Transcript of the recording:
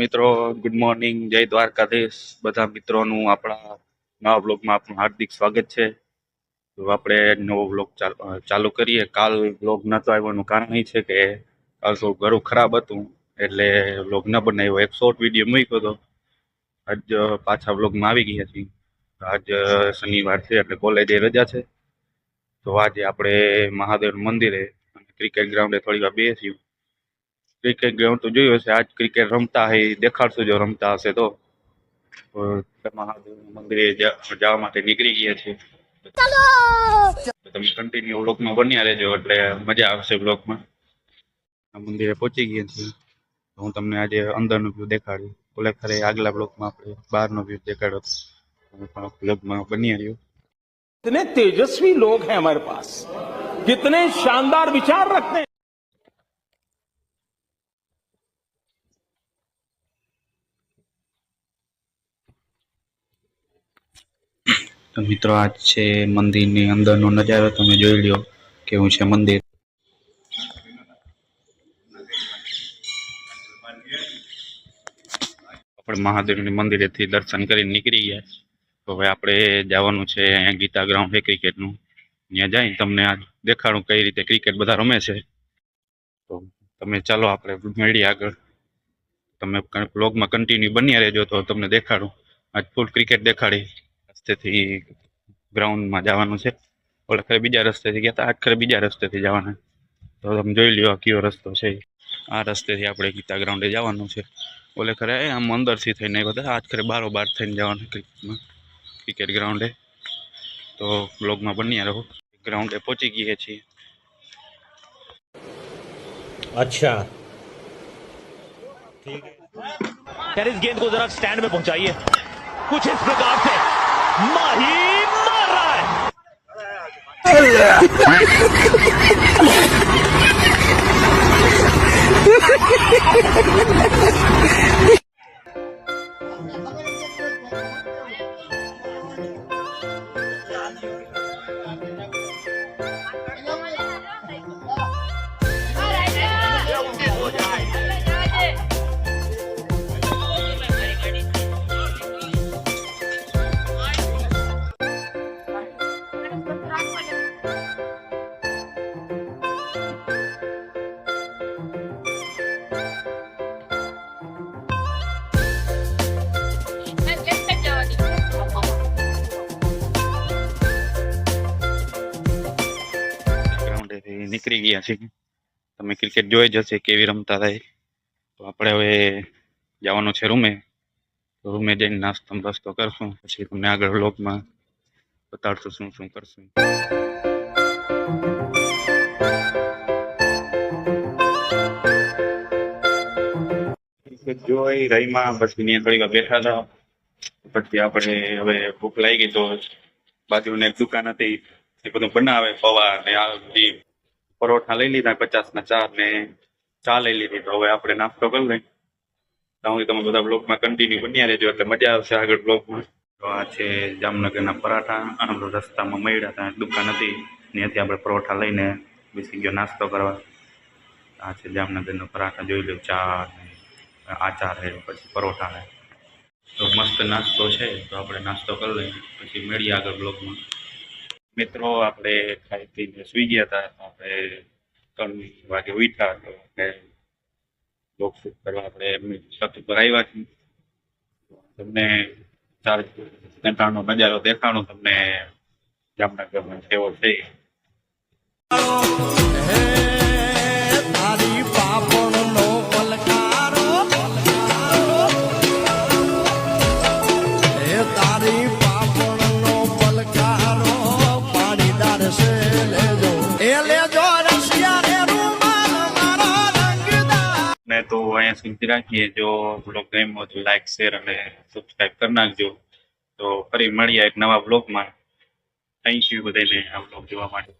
મિત્રો, good morning, જય દ્વારકાધીશ. બધા મિત્રોનું આપણા નવા બ્લોગમાં આપનું હાર્દિક સ્વાગત છે. તો આપણે નવો બ્લોગ ચાલુ કરીએ. કાલ બ્લોગ નહોતો આવવાનું કારણ એ છે કે કાલ થોડું ઘરું ખરાબ હતું એટલે બ્લોગ ન બનાવ્યો. એક શોર્ટ વિડીયો મૂક્યો હતો. આજ પાછા બ્લોગમાં આવી ગયા છીએ. આજ શનિવાર છે એટલે કોલેજે રજા છે. તો આજે આપણે મહાદેવ મંદિરે અને ક્રિકેટ ગ્રાઉન્ડે થોડી વાર બેસ્યું. ક્રિકેટ ગ્રાઉન્ડ તો જોયું હશે, આજ ક્રિકેટ રમતા હે દેખાડશું જો રમતા હશે તો. મહાદેવ મંદિરે જવા માટે નીકળી ગયા છે. તમે કન્ટિન્યુ બ્લોગમાં બન્યા રહેજો એટલે મજા આવશે બ્લોગમાં. આ મંદિરે પહોંચી ગયા છીએ. હું તમને આજે અંદરનો વ્યૂ દેખાડ્યું. ઓલે ખરે આગલા બ્લોગમાં આપણે બહારનો વ્યૂ દેખાડ્યો હતો. બ્લોગમાં બન્યા રહ્યો. कितने तेजस्वी लोग हैं हमारे पास, कितने शानदार विचार रखते हैं। તો મિત્રો, આજ છે મંદિરની અંદરનો નજારો. તમે જોઈ લ્યો કેવું છે મંદિર. આપણે મહાદેવની મંદિરેથી દર્શન કરીને નીકળી ગયા. તો હવે આપણે જવાનું છે અહીંયા ગીતા ગ્રાઉન્ડ છે ક્રિકેટનું. ત્યાં જઈને તમને આજ દેખાડું કઈ રીતે ક્રિકેટ બધા રમે છે. તો તમે ચાલો આપણે મળીએ આગળ. તમે બ્લોગમાં કન્ટિન્યુ બન્યા રહેજો તો તમને દેખાડું. આજ ફૂલ ક્રિકેટ દેખાડી. રસ્તેથી ગ્રાઉન્ડમાં જવાનું છે. ઓલે ખરે બીજા રસ્તેથી ગયા હતા, આજ ખરે બીજા રસ્તેથી જવાના. તો તમે જોઈ લ્યો કયો રસ્તો છે. આ રસ્તેથી આપણે ગીતા ગ્રાઉન્ડે જવાનું છે. ઓલે ખરે આમ અંદરથી થઈને બધા, આજ ખરે બારોબાર થઈને જવાનું ક્રિકેટમાં ક્રિકેટ ગ્રાઉન્ડે. તો બ્લોગમાં બન્યા રહો. ગ્રાઉન્ડે પહોંચી ગયા છીએ. अच्छा ठीक है यार, इस गेंद को जरा स्टैंड में पहुंचाइए कुछ इस प्रकार से। माही मार रहा है। નીકળી ગયા છે. તમે ક્રિકેટ જોઈ જશે કેવી રમતા થાય. તો આપણે હવે જવાનું છે રૂમે. રૂમે જઈને નાસ્તો રસ્તો કરશું, પછી તમને આગળ બ્લોગમાં બતાડશું શું શું કરશું. ક્રિકેટ જોઈ રહીમાં પછી ત્યાં થોડી વાર બેઠા હતા. પછી આપણે હવે ભૂખ લાગી ગઈ તો બાજુની એક દુકાન હતી એ બધું બનાવે પૌવા ને આ બધી પરોઠા લઈ લીધા 50ના 4 ને ચા લઈ લીધી. તો હવે આપણે નાસ્તો કરી લઈએ. તમે બધા બ્લોગમાં કન્ટિન્યુ બન્યા રહેજો એટલે મજા આવશે આગળ બ્લોગમાં. તો આ છે જામનગરના પરાઠા. અને રસ્તામાં મળ્યા હતા, દુકાન હતી ત્યાંથી આપણે પરોઠા લઈને બેસી ગયો નાસ્તો કરવા. આ છે જામનગરના પરાઠા, જોઈ લો. ચા ને આચાર છે, પછી પરોઠા છે. તો મસ્ત નાસ્તો છે. તો આપણે નાસ્તો કરી લઈએ પછી મળીએ આગળ બ્લોગમાં. મિત્રો, આપણે ખાઈ પીને સુઈ ગયા હતા. આપણે 3 વાગે ઉઠ્યા તો બ્લોગ શૂટ કરવા આપણે એમની છત ઉપર આવ્યા છીએ. તમને 4 ઘંટાનો નજારો દેખાણો તમને જામનગરમાં કેવો છે. તો અહીંયા સુધી રાખીએ. જો બ્લોગ ગમ્યો તો લાઈક, શેર અને સબસ્ક્રાઈબ કરી નાખજો. તો ફરી મળીએ એક નવા બ્લોગમાં. થેન્ક યુ બધાને આ બ્લોગ જોવા માટે.